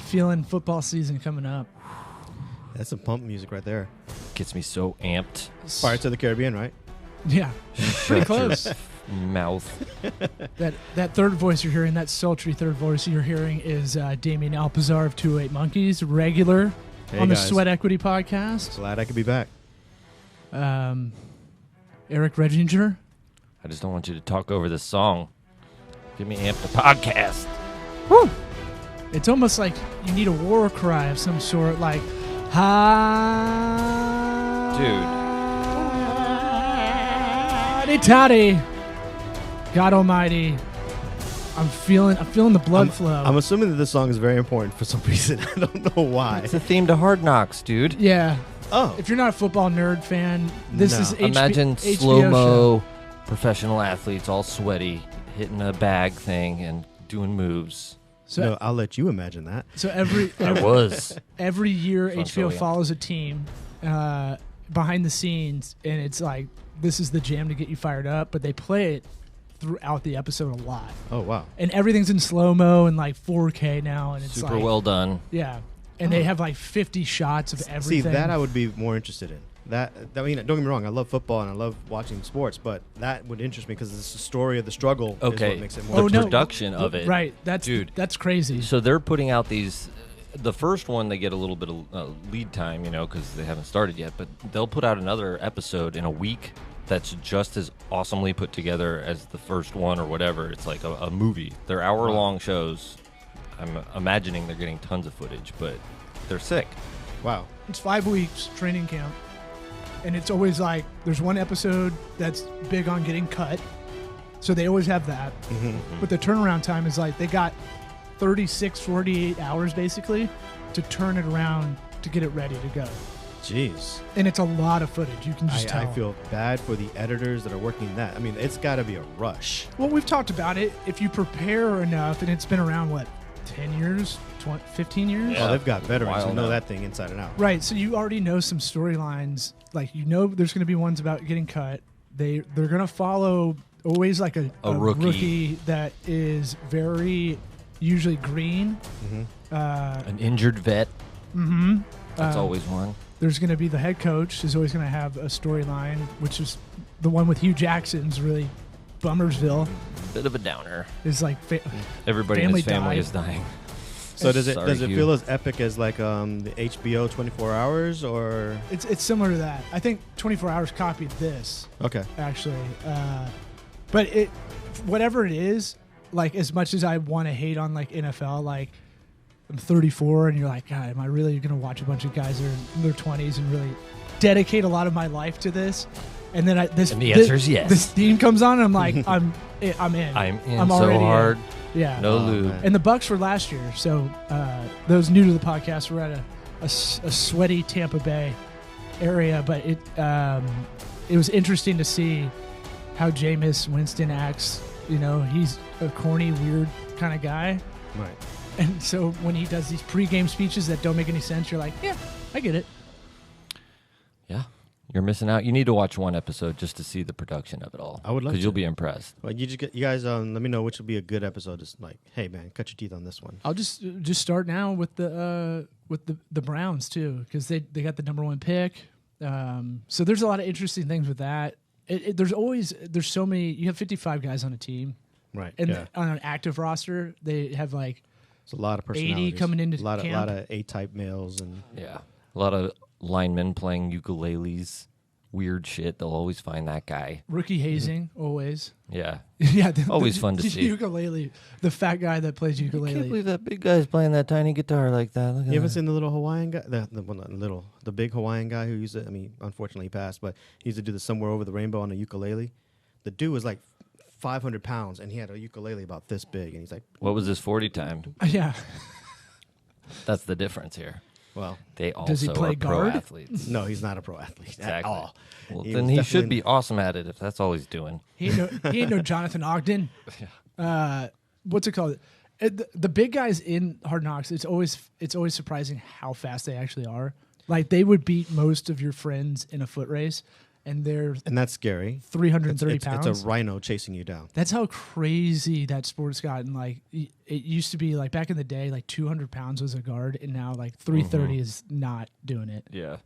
Feeling football season coming up. That's some pump music right there. Gets me so amped. Pirates of the Caribbean, right? Yeah, pretty close. Mouth. That third voice you're hearing, that sultry third voice you're hearing is Damian Alpazar of 208 Monkeys, regular on the guys. Sweat Equity podcast. Glad I could be back. Eric Reginger. I just don't want you to talk over this song. Get me amped the podcast. Woo! It's almost like you need a war cry of some sort, like Toddy. God Almighty. I'm feeling the blood flow. I'm assuming that this song is very important for some reason. I don't know why. It's a theme to Hard Knocks, dude. Yeah. Oh. If you're not a football nerd fan, this No. is Imagine HBO slow-mo show. professional athletes all sweaty, hitting a bag thing and doing moves. So, No, I'll let you imagine that. so every I was. every year Fun HBO Philly. follows a team behind the scenes, and it's like this is the jam to get you fired up, but they play it throughout the episode a lot, Oh, wow. and everything's in slow mo and like 4K now, and it's Super like well done. yeah, and they have like 50 shots of See, everything. that I would be more interested in. I mean, don't get me wrong. I love football and I love watching sports, but that would interest me because it's the story of the struggle. Is Okay. what makes it more. Oh, The no. production of it. right? Dude. That's crazy. So they're putting out these. The first one, they get a little bit of lead time, because they haven't started yet. But they'll put out another episode in a week that's just as awesomely put together as the first one or whatever. It's like a movie. They're hour-long shows. I'm imagining they're getting tons of footage, but they're sick. Wow. It's 5 weeks training camp, and it's always like there's one episode that's big on getting cut, so they always have that. But the turnaround time is like they got 36, 48 hours basically to turn it around to get it ready to go. Jeez. And it's a lot of footage. You can just tell. I feel bad for the editors that are working that. I mean, it's got to be a rush. Well, we've talked about it. If you prepare enough, and it's been around, 10 years, 15 years? Yeah. Oh, they've got veterans who Wild know now. that thing inside and out. Right, so you already know some storylines. Like, there's going to be ones about getting cut. They're going to follow always like a rookie that is very usually green. An injured vet. That's always one. There's going to be the head coach is always going to have a storyline, which is the one with Hugh Jackson's really Bummersville. Bit of a downer. Is like Everybody in Family his family died. is dying. So does it Sorry, Hugh. feel as epic as like the HBO 24 Hours or? it's similar to that. I think 24 Hours copied this Okay. actually, but whatever it is, like as much as I want to hate on like NFL, like I'm 34 and you're like, God, am I really going to watch a bunch of guys that are in their 20s and really dedicate a lot of my life to this? And then And the answer is yes. This theme comes on and I'm like, I'm in. I'm in I'm so already in. hard. Yeah. No Oh, lube. man. And the Bucks were last year, so those new to the podcast were at a sweaty Tampa Bay area, but it was interesting to see how Jameis Winston acts. He's a corny, weird kind of guy, Right. and so when he does these pregame speeches that don't make any sense, you're like, yeah, I get it. Yeah. You're missing out. You need to watch one episode just to see the production of it all. I would love Because you'll to. be impressed. Well, you guys let me know which will be a good episode. Just like, hey man, cut your teeth on this one. I'll just start now with the Browns too, because they got the #1 pick. So there's a lot of interesting things with that. There's so many. You have 55 guys on a team, Right. and yeah. on an active roster, they have like It's a lot of 80 personalities. coming into a lot camp. of A-type males and Yeah. A lot of linemen playing ukuleles. Weird shit. They'll always find that guy. rookie hazing always. Yeah. Yeah, Always fun to the see. Ukulele, the fat guy that plays I can't ukulele. believe that big guy's playing that tiny guitar like that. Look at You ever that. seen the little Hawaiian guy? The big Hawaiian guy who used to, unfortunately he passed, but he used to do the Somewhere Over the Rainbow on a ukulele. The dude was like 500 pounds, and he had a ukulele about this big, and he's like, What was his 40 time? Yeah, That's the difference here. well, They also Does he play are pro guard? athletes. no, he's not a pro athlete at Exactly. all. Well, He then was he should definitely- be awesome at it if that's all he's doing. he ain't no Jonathan Ogden. What's it called? The big guys in Hard Knocks. It's always surprising how fast they actually are. Like they would beat most of your friends in a foot race, and they're And that's scary. 330 pounds. It's a rhino chasing you down. That's how crazy that sport's gotten. Like it used to be like back in the day, like 200 pounds was a guard, and now like 330 is not doing it. Yeah.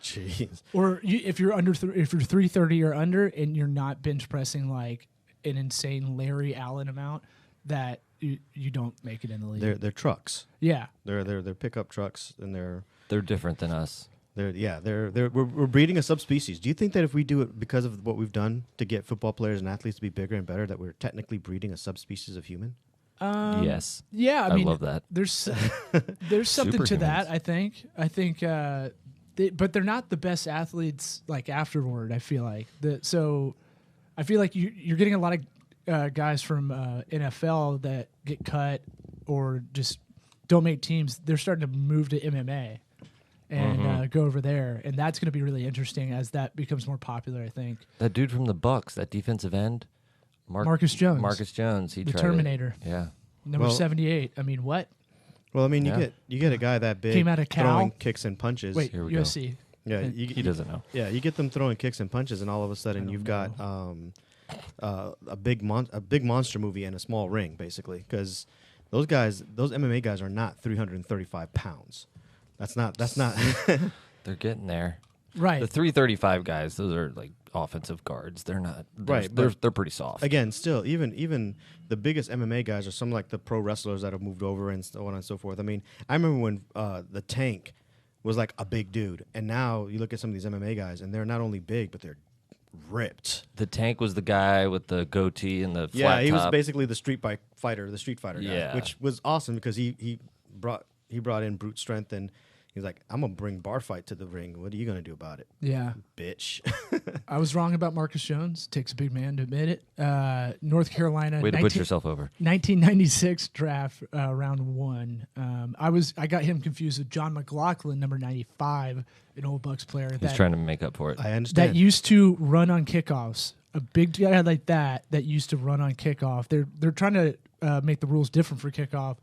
Jeez. Or if you're under, if you're 330 or under, and you're not bench pressing like an insane Larry Allen amount, that you don't make it in the league. They're trucks. Yeah, They're pickup trucks, and they're different than us. We're breeding a subspecies. Do you think that if we do it because of what we've done to get football players and athletes to be bigger and better, that we're technically breeding a subspecies of human? Yes. Yeah, I mean, love that. There's something to that. I think, but they're not the best athletes like afterward. I feel like so I feel like you're getting a lot of guys from NFL that get cut or just don't make teams. They're starting to move to MMA and go over there, and that's going to be really interesting as that becomes more popular. I think That dude from the Bucks, that defensive end, Marcus Jones. Marcus Jones, he The tried Terminator. It. Yeah. Number 78. I mean, what? Well, I mean, Yeah. you get a guy that big Came out of Cal? throwing kicks and punches. Wait, Here we go. USC. Yeah, He doesn't know. Yeah, you get them throwing kicks and punches, and all of a sudden you've got a big monster movie and a small ring, basically. Because those MMA guys are not 335 pounds. That's not. They're getting there. Right. The 335 guys, those are like offensive guards. They're not. Right, They're pretty soft. Again, still, even the biggest MMA guys are some like the pro wrestlers that have moved over and so on and so forth. I mean, I remember when the Tank was like a big dude, and now you look at some of these MMA guys, and they're not only big, but they're ripped. The Tank was the guy with the goatee and the flat Yeah, he was top. basically the Street Fighter guy, Yeah. which was awesome because he brought in brute strength, and he's like, I'm gonna bring bar fight to the ring. What are you gonna do about it, Yeah. bitch? I was wrong about Marcus Jones. Takes a big man to admit it. North Carolina. Way to put yourself over. 1996 draft, round 1. I got him confused with John McLaughlin, number 95, an old Bucks player He's trying to make up for it. I understand. that used to run on kickoffs. A big guy like that used to run on kickoff. They're trying to make the rules different for kickoff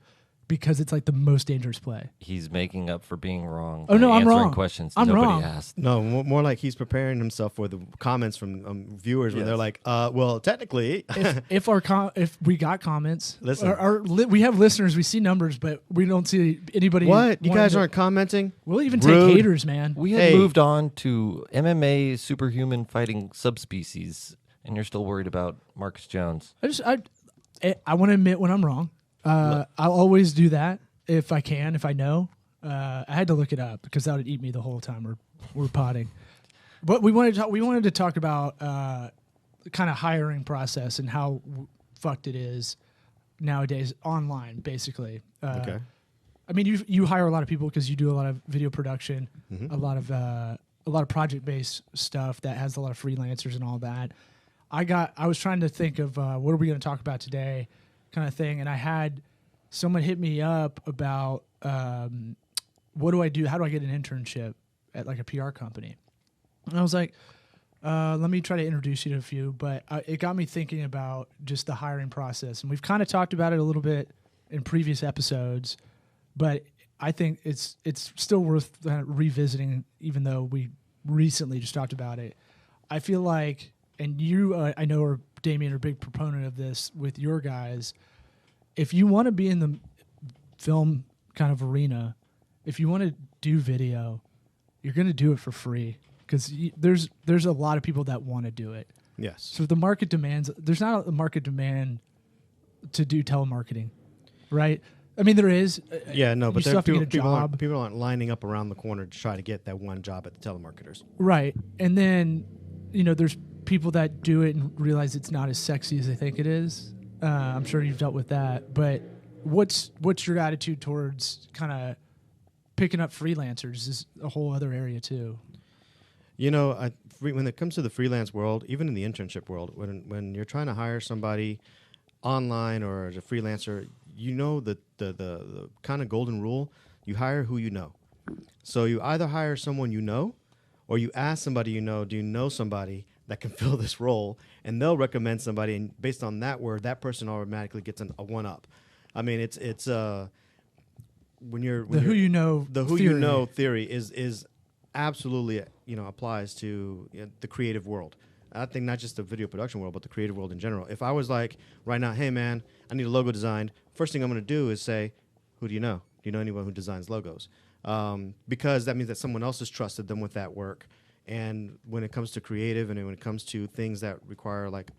because it's like the most dangerous play. He's making up for being wrong. Oh, no, by I'm answering wrong. questions I'm nobody wrong. asked. No, more like he's preparing himself for the comments from viewers when Yes. they're like, well, technically. If we got comments, Listen. we have listeners, we see numbers, but we don't see anybody. What? You wanting guys to- aren't commenting? We'll even Rude. take haters, man. We had Hey. moved on to MMA superhuman fighting subspecies, and you're still worried about Marcus Jones. I want to admit when I'm wrong. I'll always do that if I can, if I know. I had to look it up because that would eat me the whole time we're potting. But we wanted to talk about the kind of hiring process and how fucked it is nowadays online, basically. Okay. I mean, you hire a lot of people because you do a lot of video production, a lot of project based stuff that has a lot of freelancers and all that. I was trying to think of what are we going to talk about today, kind of thing, and I had someone hit me up about what do I do? How do I get an internship at like a PR company? And I was like, let me try to introduce you to a few, but it got me thinking about just the hiring process, and we've kind of talked about it a little bit in previous episodes, but I think it's still worth revisiting, even though we recently just talked about it. I feel like, and you, I know, are Damian, are a big proponent of this with your guys. If you want to be in the film kind of arena, if you want to do video, you're going to do it for free because there's a lot of people that want to do it. Yes. So if the market demands, there's not a market demand to do telemarketing, right? I mean, there is. Yeah, no, but you still have to get a people job. people aren't lining up around the corner to try to get that one job at the telemarketers. Right. And then, there's people that do it and realize it's not as sexy as they think it is. I'm sure you've dealt with that. But what's your attitude towards kind of picking up freelancers is a whole other area too. When it comes to the freelance world, even in the internship world, when you're trying to hire somebody online or as a freelancer, the kind of golden rule, you hire who you know. So you either hire someone you know, or you ask somebody you know, do you know somebody that can fill this role? And they'll recommend somebody, and based on that word, that person automatically gets a one-up. I mean, it's who you know theory is absolutely, applies to the creative world. I think not just the video production world, but the creative world in general. If I was like, right now, hey, man, I need a logo designed, first thing I'm going to do is say, who do you know? Do you know anyone who designs logos? Because that means that someone else has trusted them with that work. And when it comes to creative and when it comes to things that require, like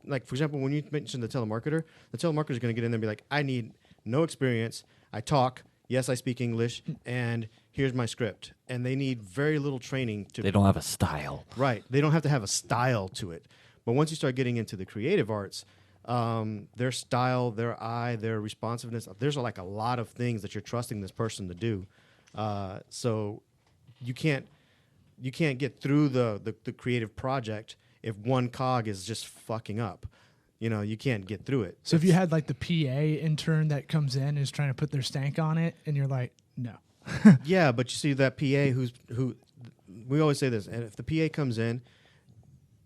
for example, when you mentioned the telemarketer is going to get in there and be like, I need no experience. I talk. Yes, I speak English. And here's my script. And they need very little training. They don't have a style. Right. They don't have to have a style to it. But once you start getting into the creative arts, their style, their eye, their responsiveness, there's like a lot of things that you're trusting this person to do. So you can't get through the creative project if one cog is just fucking up. You can't get through it. So if you had like the PA intern that comes in and is trying to put their stank on it, and you're like, no. Yeah, but you see that PA who we always say this, and if the PA comes in,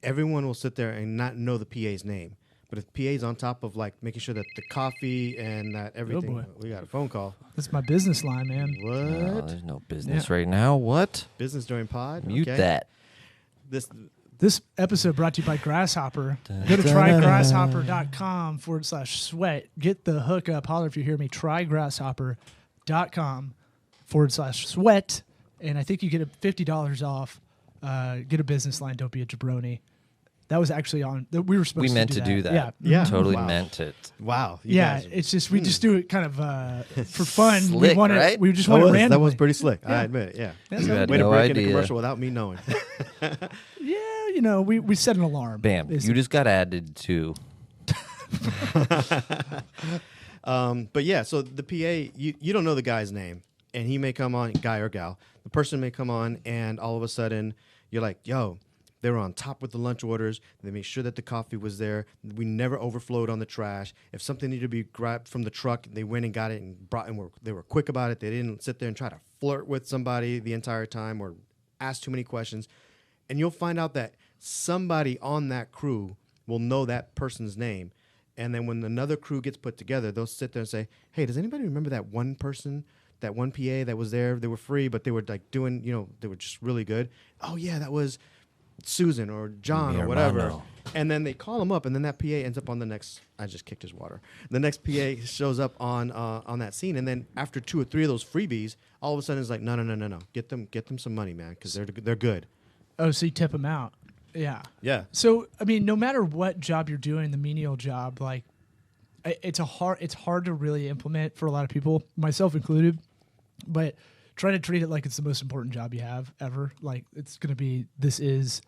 everyone will sit there and not know the PA's name. But if PA's on top of like making sure that the coffee and that everything, we got a phone call. That's my business line, man. What? No, there's no business right now. What? Business during pod? Mute Okay. that. This episode brought to you by Grasshopper. Go to trygrasshopper.com/sweat. Get the hookup. Holler if you hear me. Trygrasshopper.com/sweat. And I think you get $50 off. Get a business line. Don't be a jabroni. That was actually on. We were supposed We meant to do that. Yeah. Totally Wow. meant it. Wow. It's just we just do it kind of for fun. Slick, right? We just want it randomly. That was pretty slick. I admit it. Yeah. You had Way to no break in a idea. commercial without me knowing. Yeah, we set an alarm. Bam. You just got added to. But yeah, so the PA, you don't know the guy's name, and he may come on, guy or gal. The person may come on, and all of a sudden, you're like, yo, they were on top with the lunch orders. They made sure that the coffee was there. We never overflowed on the trash. If something needed to be grabbed from the truck, they went and got it and brought, and they were quick about it. They didn't sit there and try to flirt with somebody the entire time or ask too many questions. And you'll find out that somebody on that crew will know that person's name. And then when another crew gets put together, they'll sit there and say, hey, does anybody remember that one person, that one PA that was there? They were free, but they were like doing, they were just really good. Oh, yeah, that was Susan or John or whatever. Hermano. And then they call him up, and then that PA ends up on the next. I just kicked his water. The next PA shows up on that scene, and then after 2 or 3 of those freebies, all of a sudden it's like, no, get them some money, man, because they're good. Oh, so you tip them out. Yeah. Yeah. So I mean, no matter what job you're doing, the menial job, like it's hard to really implement for a lot of people, myself included. But try to treat it like it's the most important job you have ever. Like it's gonna be. This is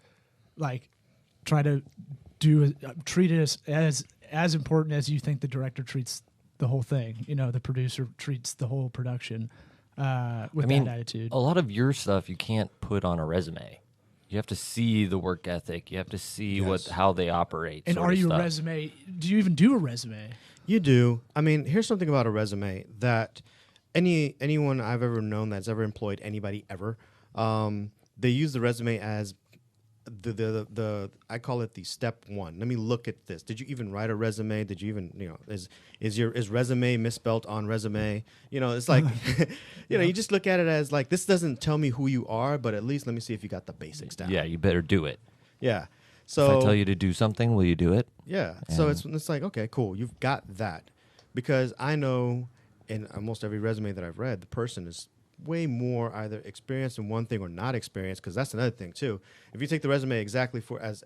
like try to treat it as important as you think the director treats the whole thing. The producer treats the whole production with that attitude. A lot of your stuff you can't put on a resume. You have to see the work ethic. You have to see how they operate. And are you a resume? Do you even do a resume? You do. I mean, here's something about a resume that anyone I've ever known that's ever employed anybody ever, they use the resume as the I call it the step one. Let me look at this. Did you even write a resume? Did you even is resume misspelled on resume? It's like you just look at it as like, this doesn't tell me who you are, but at least let me see if you got the basics down. Yeah, you better do it. Yeah. So if I tell you to do something, will you do it? Yeah. So it's like, okay, cool. You've got that, because I know in almost every resume that I've read, the person is way more either experienced in one thing or not experienced, because that's another thing too. If you take the resume exactly for as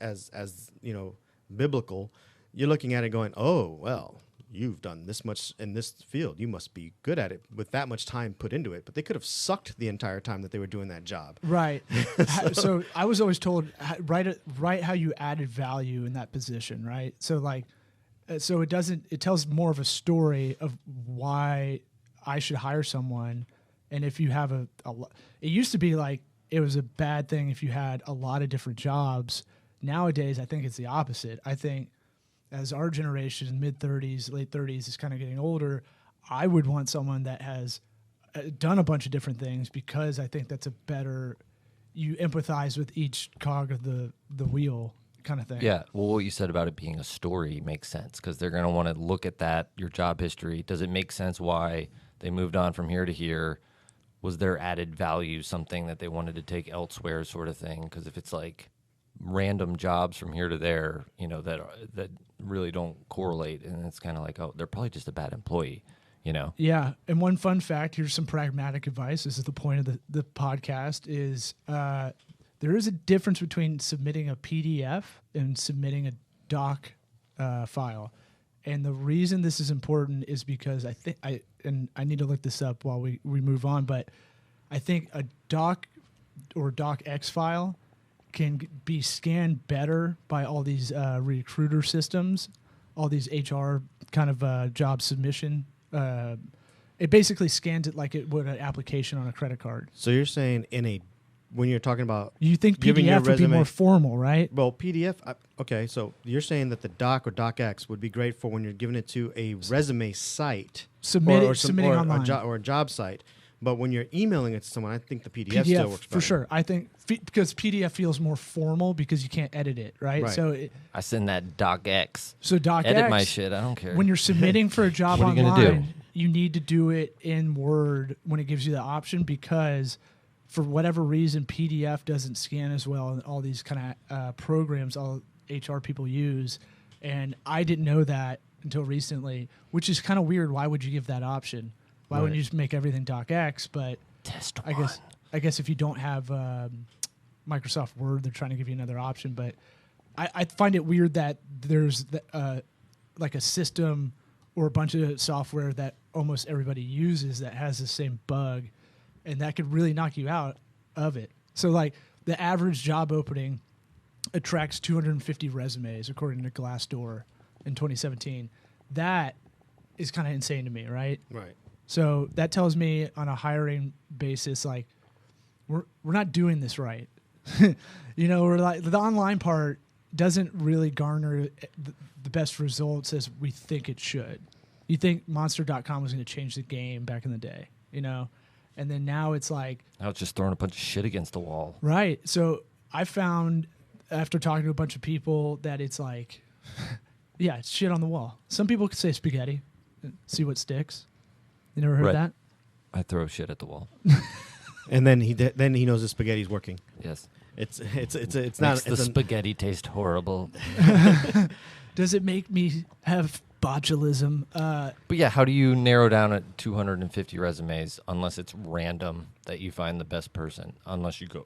biblical, you're looking at it going, oh well, you've done this much in this field, you must be good at it with that much time put into it. But they could have sucked the entire time that they were doing that job. Right. So I was always told, write how you added value in that position, right? So like, so it tells more of a story of why I should hire someone. And if you have it used to be like it was a bad thing if you had a lot of different jobs. Nowadays, I think it's the opposite. I think as our generation, mid-30s, late 30s, is kind of getting older, I would want someone that has done a bunch of different things, because I think that's you empathize with each cog of the wheel kind of thing. Yeah. Well, what you said about it being a story makes sense, because they're going to want to look at that, your job history. Does it make sense why they moved on from here to here? was their added value something that they wanted to take elsewhere, sort of thing? Because if it's like random jobs from here to there, that really don't correlate, and it's kind of like, oh, they're probably just a bad employee, Yeah, and one fun fact, here's some pragmatic advice. This is the point of the podcast, is there is a difference between submitting a PDF and submitting a doc file. And the reason this is important is because I need to look this up while we move on, but I think a doc or docx file can be scanned better by all these recruiter systems, all these HR kind of job submission. It basically scans it like it would an application on a credit card. So you're saying when you're talking about you think PDF would be more formal, right? Well, PDF. Okay, so you're saying that the doc or docx would be great for when you're giving it to a resume site, submitting online, or a job site. But when you're emailing it to someone, I think the PDF still works better. For sure. I think because PDF feels more formal because you can't edit it, right? So I send that docx. So docx, edit my shit. I don't care. When you're submitting for a job What are you online, gonna do? You need to do it in Word when it gives you the option, because for whatever reason, PDF doesn't scan as well in all these kind of programs all HR people use. And I didn't know that until recently, which is kind of weird. Why would you give that option? Why wouldn't you just make everything docx? But I guess if you don't have Microsoft Word, they're trying to give you another option. But I find it weird that there's like a system or a bunch of software that almost everybody uses that has the same bug, and that could really knock you out of it. So like the average job opening attracts 250 resumes according to Glassdoor in 2017. That is kind of insane to me, right? Right. So that tells me on a hiring basis, like we're not doing this right. We're like the online part doesn't really garner the best results as we think it should. You think Monster.com was going to change the game back in the day, and then now it's like now it's just throwing a bunch of shit against the wall. Right. So I found after talking to a bunch of people that it's like, yeah, it's shit on the wall. Some people could say spaghetti, see what sticks. You never heard that? I throw shit at the wall. And then he knows the spaghetti's working. Yes. It's Makes not the spaghetti taste horrible. Does it make me have botulism? But yeah, how do you narrow down at 250 resumes unless it's random that you find the best person? Unless you go,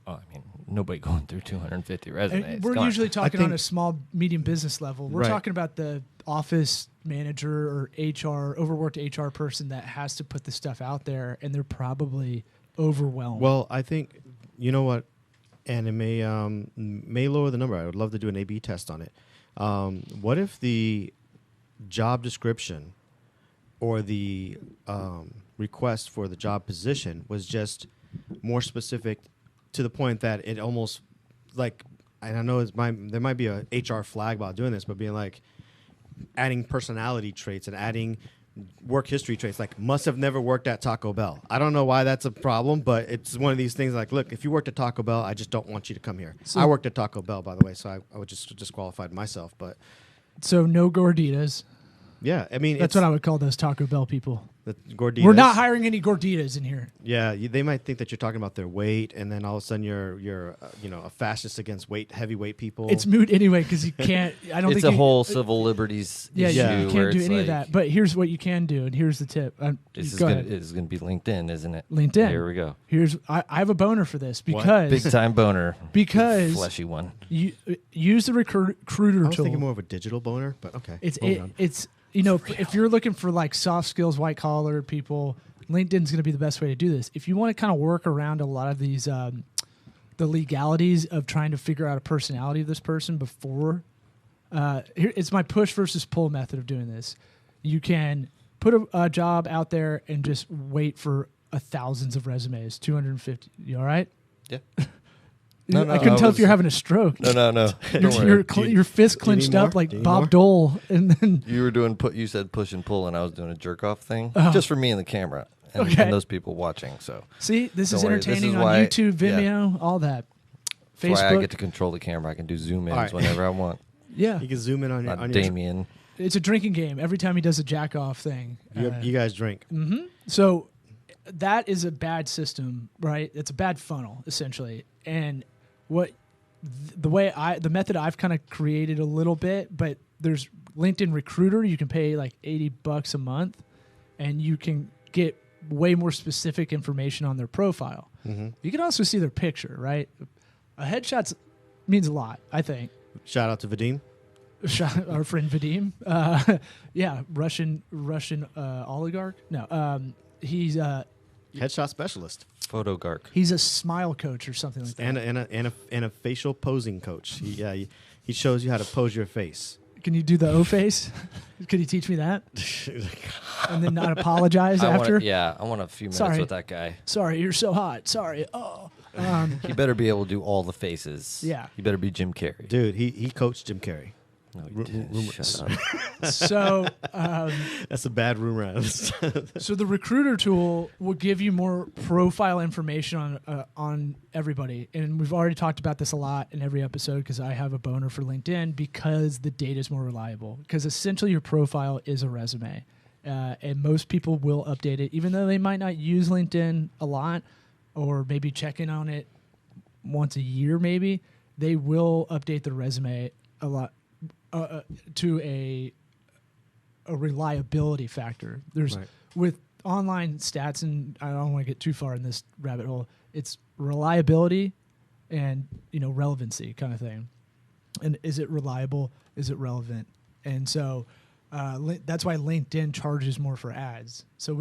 nobody going through 250 resumes. We're usually talking on a small, medium business level. We're talking about the office manager or overworked HR person that has to put the stuff out there, and they're probably overwhelmed. Well, I think, you know what, and it may lower the number. I would love to do an A/B test on it. What if the job description or the request for the job position was just more specific to the point that it almost like, and I know there might be a HR flag about doing this, but being like adding personality traits and adding work history traits, like must have never worked at Taco Bell. I don't know why that's a problem, but it's one of these things like, look, if you worked at Taco Bell, I just don't want you to come here. So, I worked at Taco Bell, by the way, so I would just disqualified myself. But so no gorditas. Yeah, I mean that's what I would call those Taco Bell people. The gorditas. We're not hiring any gorditas in here. Yeah, they might think that you're talking about their weight, and then all of a sudden you're a fascist against heavyweight people. It's moot anyway because you can't. I don't. It's think a whole civil liberties. Yeah, issue you can't do any of that. But here's what you can do, and here's the tip. This is going to be LinkedIn, isn't it? LinkedIn. Here we go. I have a boner for this because big time boner. Because fleshy one. You use the recruiter tool. I was thinking more of a digital boner, but okay. It's if you're looking for like soft skills, white collar people, LinkedIn's going to be the best way to do this. If you want to kind of work around a lot of these, the legalities of trying to figure out a personality of this person before, it's my push versus pull method of doing this. You can put a job out there and just wait for thousands of resumes, 250. You all right? Yeah. No, I couldn't tell if you're having a stroke. No. Your fist clenched up like Bob Dole, and then you were doing You said push and pull, and I was doing a jerk off thing, just for me and the camera, and those people watching. So see, this is entertaining on YouTube, Vimeo, all that. Facebook. That's why I get to control the camera. I can do zoom ins whenever I want. Yeah, you can zoom in on Damian. It's a drinking game. Every time he does a jack off thing, you guys drink. Mm-hmm. So that is a bad system, right? It's a bad funnel essentially. And the method I've kind of created a little bit, but there's LinkedIn Recruiter. You can pay like $80 a month, and you can get way more specific information on their profile. Mm-hmm. You can also see their picture, right? A headshot means a lot, I think. Shout out to Vadim. Our friend Vadim. Yeah, Russian oligarch. No, he's Headshot specialist. Photogark. he's a smile coach or something like that. And a facial posing coach. He shows you how to pose your face. Can you do the O face? Could you teach me that? And then not apologize after? I want a few minutes Sorry. with that guy. Sorry, you're so hot. Sorry. Oh. He better be able to do all the faces. Yeah. He better be Jim Carrey. Dude, he coached Jim Carrey. No, he didn't. Shut up. So, That's a bad rumor. so the recruiter tool will give you more profile information on everybody, and we've already talked about this a lot in every episode because I have a boner for LinkedIn because the data is more reliable. Because essentially, your profile is a resume, and most people will update it, even though they might not use LinkedIn a lot, or maybe check in on it once a year. Maybe they will update their resume a lot. To a reliability factor. There's Right. with online stats, and I don't want to get too far in this rabbit hole. It's reliability and relevancy kind of thing. And is it reliable? Is it relevant? And so that's why LinkedIn charges more for ads. So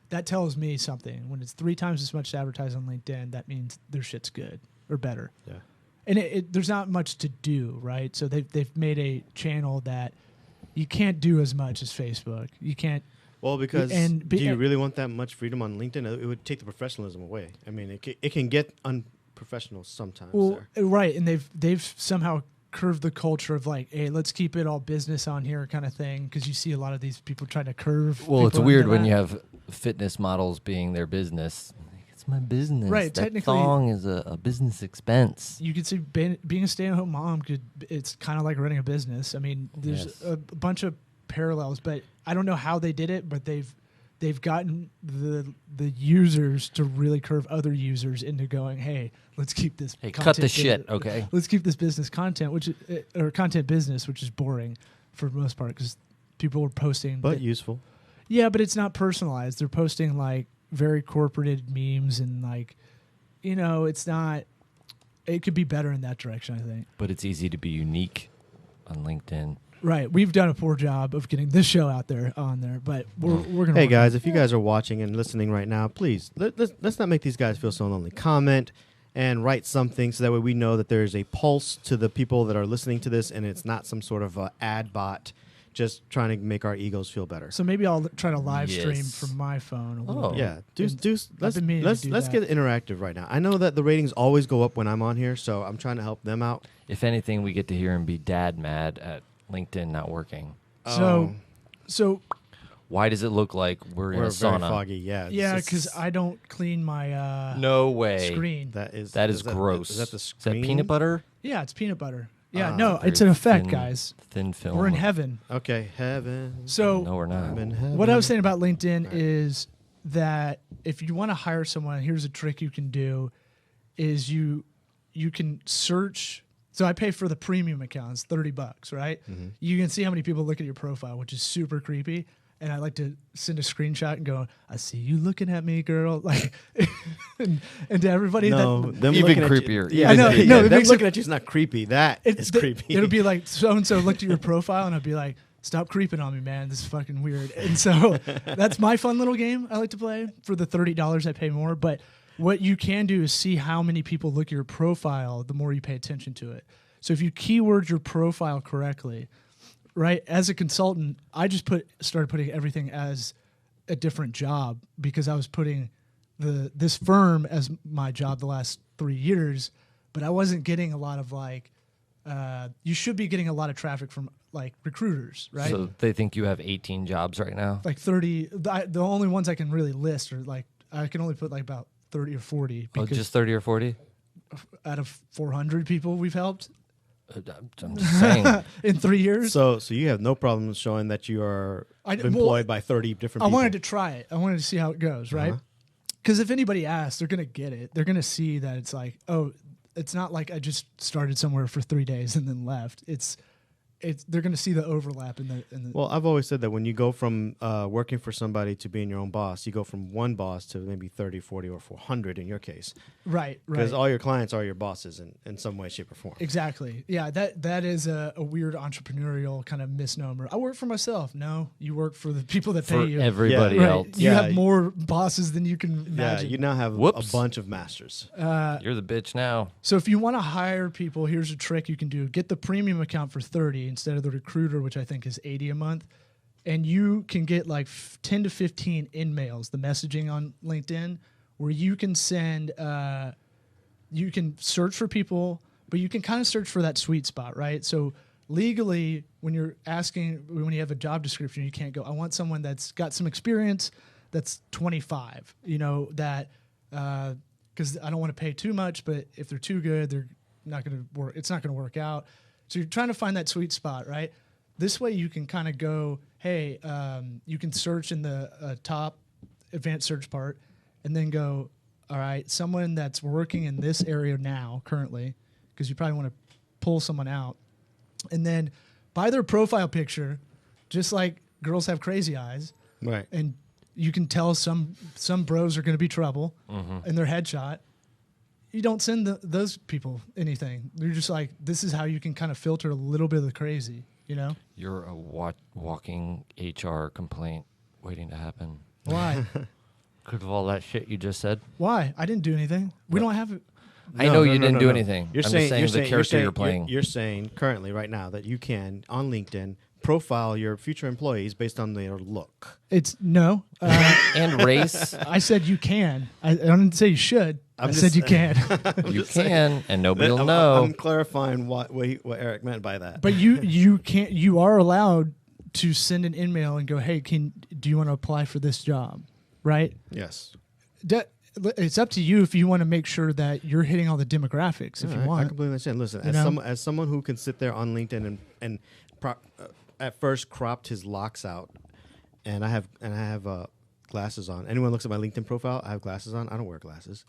that tells me something. When it's 3 times as much to advertise on LinkedIn, that means their shit's good or better. Yeah. And there's not much to do, right? So they've made a channel that you can't do as much as Facebook. You can't. Well, because And do you really want that much freedom on LinkedIn? It would take the professionalism away. I mean, it can get unprofessional sometimes. Well, there. right, and they've somehow curved the culture of like, hey, let's keep it all business on here kind of thing, because you see a lot of these people trying to curve. Well, it's people weird into when that. you have fitness models being their business. It's my business. Right, That technically- thong is a business expense. You could see being a stay-at-home mom it's kind of like running a business. I mean, there's Yes. a bunch of parallels, but I don't know how they did it, but they've gotten the users to really curve other users into going, hey, let's keep this. Hey, cut content the shit, business- okay? Let's keep this business content, or content business, which is boring for the most part because people are posting. But useful. Yeah, but it's not personalized. They're posting like very corporated memes and like, it's not. It could be better in that direction, I think. But it's easy to be unique on LinkedIn. Right, we've done a poor job of getting this show out there on there, but we're gonna. Hey work guys, if you guys are watching and listening right now, please let's not make these guys feel so lonely. Comment and write something so that way we know that there is a pulse to the people that are listening to this, and it's not some sort of ad bot just trying to make our egos feel better. So maybe I'll try to live stream Yes. from my phone a little Oh. bit. Yeah, I've been meaning to let's do let's that. get interactive right now. I know that the ratings always go up when I'm on here, so I'm trying to help them out. If anything, we get to hear him be dad mad at LinkedIn not working. So Why does it look like we're in We're a very sauna? foggy. Yeah, yeah, it's- because I don't clean my No way. screen. that is That is gross. Is that the Is that screen? peanut butter? Yeah, it's peanut butter. Yeah, Ah, no, Very it's an effect, thin- guys. Thin film. We're in heaven. Okay, heaven. So No, we're not. I'm in heaven. what I was saying about LinkedIn is that if you want to hire someone, here's a trick you can do: is you can search. So I pay for the premium account. It's $30, right? Mm-hmm. You can see how many people look at your profile, which is super creepy. And I like to send a screenshot and go, "I see you looking at me, girl." Like, and to everybody No, that them Even looking at you- creepier. Yeah, I know, yeah, no, it them makes looking it- at you is not creepy. That is creepy. It'll be like so and so looked at your profile, and I'd be like, "Stop creeping on me, man. This is fucking weird." And so that's my fun little game I like to play for the $30 I pay more. But what you can do is see how many people look at your profile the more you pay attention to it. So if you keyword your profile correctly, right, as a consultant, I just started putting everything as a different job because I was putting this firm as my job the last 3 years, but I wasn't getting a lot of like. You should be getting a lot of traffic from like recruiters, right? So they think you have 18 jobs right now? Like 30. The only ones I can really list are like I can only put like about 30 or 40 Oh, because just 30 or 40? out of 400 people we've helped I'm just saying. in 3 years. So you have no problem showing that you are employed by 30 different I people. wanted to try it. I wanted to see how it goes, right? Because if anybody asks, they're going to get it. They're going to see that it's like, oh, it's not like I just started somewhere for 3 days and then left. They're going to see the overlap in the. Well, I've always said that when you go from working for somebody to being your own boss, you go from one boss to maybe 30, 40, or 400 in your case. Right. Because all your clients are your bosses in some way, shape, or form. Exactly. Yeah, that is a weird entrepreneurial kind of misnomer. I work for myself. No, you work for the people that For pay you. everybody Right. else. You Yeah. have more bosses than you can imagine. Yeah, you now have Whoops. a bunch of masters. You're the bitch now. So if you want to hire people, here's a trick you can do. Get the premium account for 30 instead of the recruiter, which I think is 80 a month. And you can get like 10 to 15 in-mails, the messaging on LinkedIn, where you can send, you can search for people, but you can kind of search for that sweet spot, right? So legally, when you have a job description, you can't go, I want someone that's got some experience that's 25, that, because I don't want to pay too much, but if they're too good, they're not going to work. It's not going to work out. So you're trying to find that sweet spot, right? This way you can kind of go, hey, you can search in the top advanced search part and then go, all right, someone that's working in this area now currently, because you probably want to pull someone out. And then by their profile picture, just like girls have crazy eyes, Right. and you can tell some bros are going to be trouble in their headshot. You don't send those people anything. You're just like, this is how you can kind of filter a little bit of the crazy, You're a walking HR complaint waiting to happen. Why? Because of all that shit you just said. Why? I didn't do anything. We don't have it. I know you didn't do anything. I'm just saying the character you're playing. You're saying currently, right now, that you can, on LinkedIn, profile your future employees based on their look. It's no. And race. I said you can. I didn't say you should. I said you can. You can, and nobody will I'm, know. I'm clarifying what Eric meant by that. But you can't. You are allowed to send an email and go, hey, do you want to apply for this job? Right? Yes. It's up to you if you want to make sure that you're hitting all the demographics. If you want, I completely understand. Listen, as someone who can sit there on LinkedIn and at first cropped his locks out, and I have glasses on. Anyone looks at my LinkedIn profile, I have glasses on. I don't wear glasses.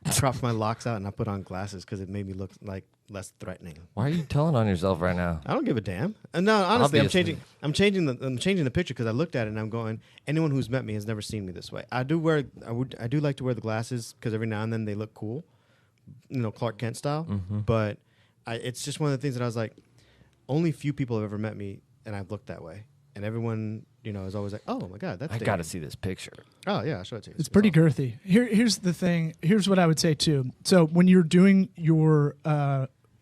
I cropped my locks out and I put on glasses because it made me look like less threatening. Why are you telling on yourself right now? I don't give a damn. And no, honestly, Obviously. I'm changing the picture because I looked at it and I'm going, anyone who's met me has never seen me this way. I do like to wear the glasses because every now and then they look cool, Clark Kent style. Mm-hmm. But it's just one of the things that I was like, only few people have ever met me and I've looked that way. And everyone, is always like, oh my God, that's I got to see this picture. Oh yeah, I'll show it to you. it's pretty awesome. girthy. Here's the thing. Here's what I would say too. So when you're doing your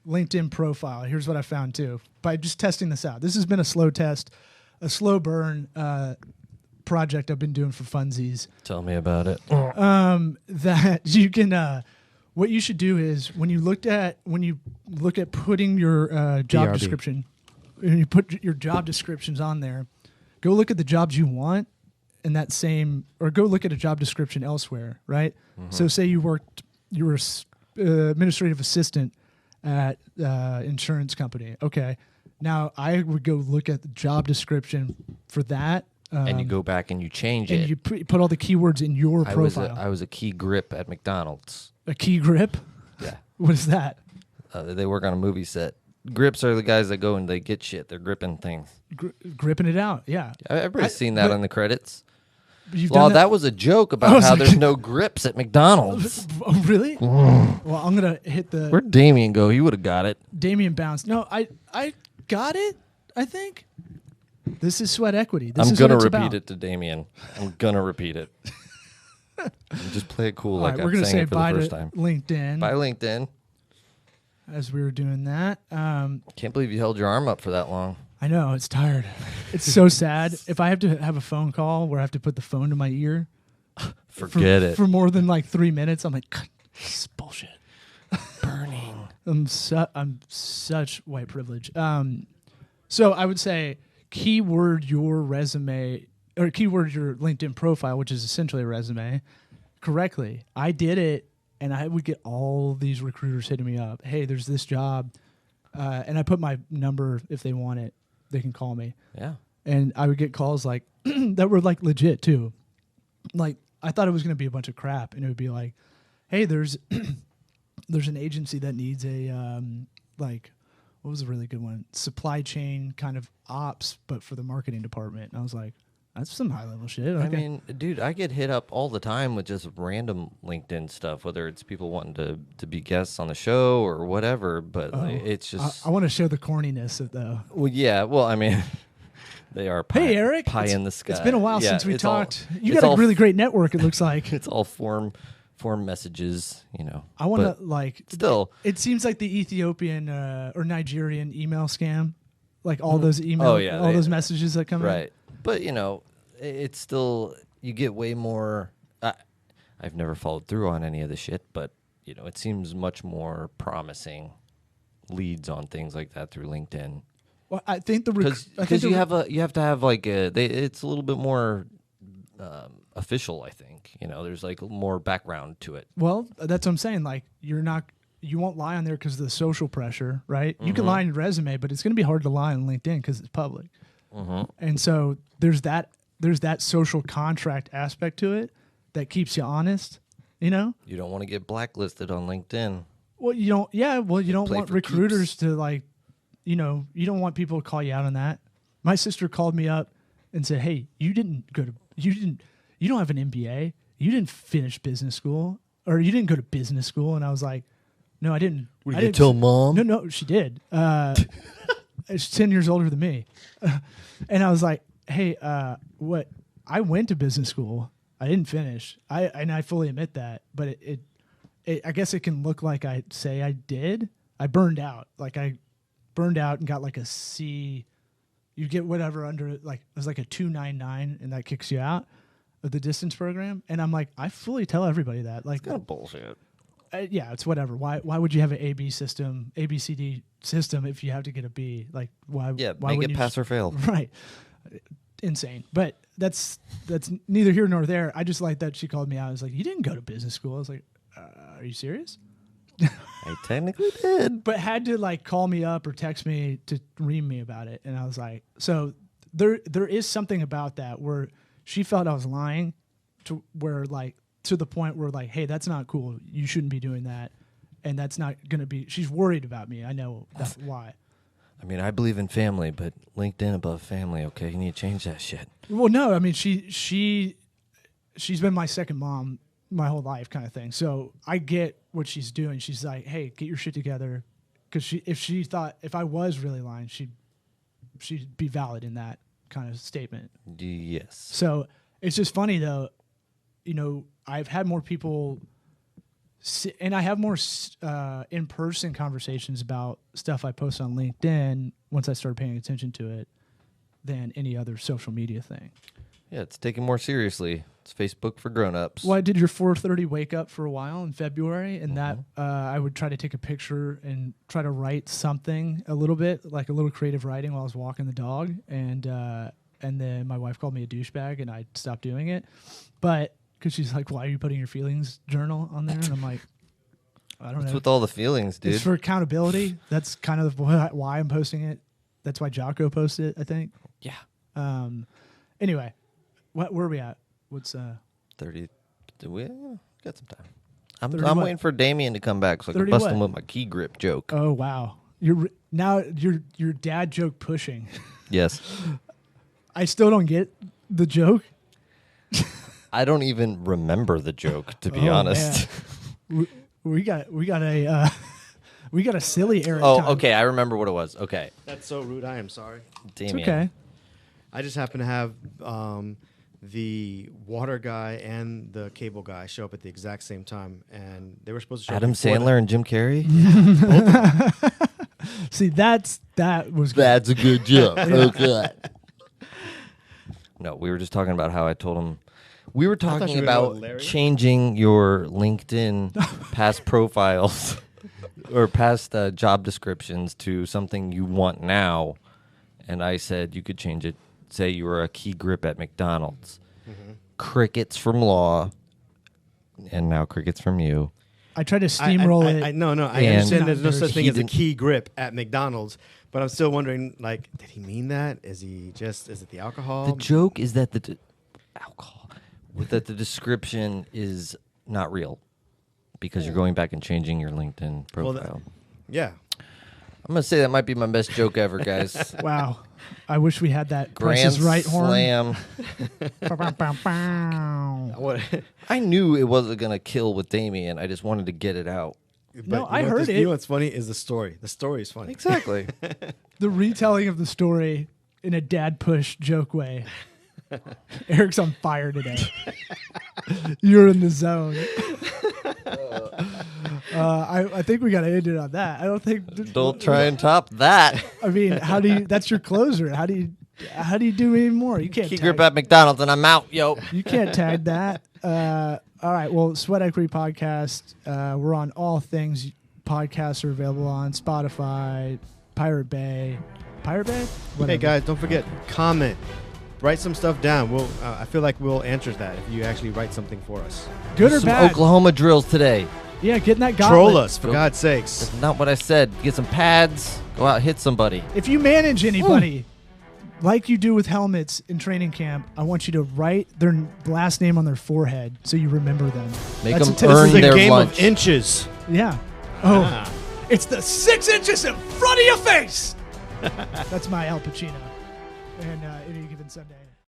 LinkedIn profile, here's what I found too by just testing this out. This has been a slow test, a slow burn project I've been doing for funsies. Tell me about it. That you can. What you should do is when you look at putting your job BRB. description, and you put your job descriptions on there, go look at the jobs you want in that same, or go look at a job description elsewhere, right? Mm-hmm. So say you were administrative assistant at insurance company. Okay. Now I would go look at the job description for that. And you go back and you change and it. you put all the keywords in your profile. I was a key grip at McDonald's. A key grip? Yeah. What is that? They work on a movie set. Grips are the guys that go and they get shit. They're gripping things. Gripping it out, yeah. Everybody's seen that on the credits. You've Well, done that was a joke about how there's no grips at McDonald's. Oh, really? Well, I'm going to hit the... Where'd Damian go? He would have got it. Damian bounced. No, I got it, I think. This is sweat equity. This I'm is going to what it's repeat about. it to Damian. I'm going to repeat it. Just play it cool All like right, we're I'm going to saying say it for bye the to first time. LinkedIn Bye, LinkedIn. as we were doing that. Can't believe you held your arm up for that long. I know, it's tired. It's so sad. If I have to have a phone call where I have to put the phone to my ear Forget it. for more than like 3 minutes, I'm like, God, this is bullshit. Burning. I'm such white privilege. So I would say keyword your resume or keyword your LinkedIn profile, which is essentially a resume, correctly. I did it, and I would get all these recruiters hitting me up. Hey, there's this job, and I put my number if they want it, they can call me. Yeah. And I would get calls like that were like legit too. Like I thought it was going to be a bunch of crap, and it would be like, hey, there's there's an agency that needs a like, what was a really good one? Supply chain kind of ops, but for the marketing department. And I was like, that's some high level shit. Okay. I mean, dude, I get hit up all the time with just random LinkedIn stuff, whether it's people wanting to be guests on the show or whatever. But like, it's just I want to show the corniness of the. Well, yeah. Well, I mean, they are pie, Hey, Eric. pie in the sky. It's been a while Yeah, since we it's all- talked. You it's got a all really great network. It looks like. It's all form messages, you know. I want But to like. still. It seems like the Ethiopian or Nigerian email scam, like all those email, Oh, yeah, all those messages that come in. Right. But, you know, it's still, you get way more. I've never followed through on any of the shit, but, you know, it seems much more promising leads on things like that through LinkedIn. Well, I think Because you have to have like it's a little bit more official. I think, you know, there's like more background to it. Well, that's what I'm saying. Like you won't lie on there because of the social pressure, right? You can lie on your resume, but it's going to be hard to lie on LinkedIn because it's public. And so there's that social contract aspect to it that keeps you honest. You know, You don't want to get blacklisted on LinkedIn. well, you don't. Yeah, well, you don't Play want for recruiters keeps. to like, you know, you don't want people to call you out on that. My sister called me up and said, "Hey, you don't have an MBA. You didn't finish business school, or you didn't go to business school." And I was like, "No, I didn't." I didn't tell mom? No, she did. She's 10 years older than me. And I was like, hey, what? I went to business school. I didn't finish. I fully admit that. But it I guess it can look like I say I did. I burned out. Like I burned out and got like a C. You get whatever under, like, it was like a 299, and that kicks you out of the distance program. And I'm like, I fully tell everybody that. Like, Kind of bullshit. yeah, it's whatever. Why would you have an ABCD system if you have to get a B? Like, why? Yeah, why make wouldn't it you pass or fail. Right. Insane. But that's neither here nor there. I just like that she called me out. I was like, you didn't go to business school. I was like, are you serious? I technically did. But had to like call me up or text me to ream me about it. And I was like, so there is something about that where she felt I was lying to where like, to the point where like, hey, that's not cool. You shouldn't be doing that. And that's not going to be, she's worried about me. I know that's why. I mean, I believe in family, but LinkedIn above family, okay? You need to change that shit. Well, no, I mean, she's been my second mom my whole life kind of thing. So I get what she's doing. She's like, hey, get your shit together. Because if I was really lying, she'd be valid in that kind of statement. Yes. So it's just funny though, you know, I've had more people and I have more in-person conversations about stuff I post on LinkedIn once I started paying attention to it than any other social media thing. Yeah, it's taken more seriously. It's Facebook for grown-ups. Well, I did your 4:30 wake up for a while in February, and that I would try to take a picture and try to write something a little bit, like a little creative writing while I was walking the dog, and then my wife called me a douchebag, and I stopped doing it. But because she's like, "Why are you putting your feelings journal on there?" And I'm like, "I don't know." What's with all the feelings, dude? It's for accountability. That's kind of why I'm posting it. That's why Jocko posted it, I think. Yeah. Anyway, where are we at? What's 30. We got some time. 30 I'm what? waiting for Damian to come back so I can 30 bust what? him with my key grip joke. Oh wow! You're your dad joke pushing. Yes. I still don't get the joke. I don't even remember the joke, to be honest. Man. we got a we got a silly Eric. Oh, time. okay. I remember what it was. Okay. That's so rude. I am sorry. It's Damian. okay. I just happen to have the water guy and the cable guy show up at the exact same time, and they were supposed to show Adam up before Sandler and Jim Carrey? See, that was good. That's a good joke. Okay. No, we were just talking about how I told him. We were talking you were gonna go about with Larry. changing your LinkedIn past profiles or past job descriptions to something you want now. And I said you could change it. Say you were a key grip at McDonald's. Mm-hmm. Crickets from Law. And now crickets from you. I tried to steamroll it. I And understand there's no such thing he as a didn't- key grip at McDonald's, but I'm still wondering, like, did he mean that? Is it the alcohol? The joke is that the alcohol. that the description is not real because you're going back and changing your LinkedIn profile. Yeah. I'm going to say that might be my best joke ever, guys. Wow. I wish we had that Price Grand is Right horn. Slam. What? I knew it wasn't going to kill with Damian. I just wanted to get it out. No, I what heard it. You know what's funny is the story. The story is funny. Exactly. The retelling of the story in a dad push joke way. Eric's on fire today. You're in the zone. I think we got to end it on that. I don't think. Don't try and top that. I mean, how do you? That's your closer. How do you do any more? You can't. Key tag, grip at McDonald's and I'm out, yo. You can't tag that. All right. Well, Sweat Equity Podcast. We're on all things podcasts are available on Spotify, Pirate Bay. Whatever. Hey guys, don't forget, comment. Write some stuff down. I feel like we'll answer that if you actually write something for us. Good or Some bad. Oklahoma drills today. Yeah, getting that gauntlet. Troll us, for God's sakes. That's not what I said. Get some pads. Go out, hit somebody. If you manage anybody, like you do with helmets in training camp, I want you to write their last name on their forehead so you remember them. Make That's them a tip. earn This is a their game lunch. of inches. Yeah. Oh, Ah. it's the 6 inches in front of your face. That's my Al Pacino. And any given Sunday.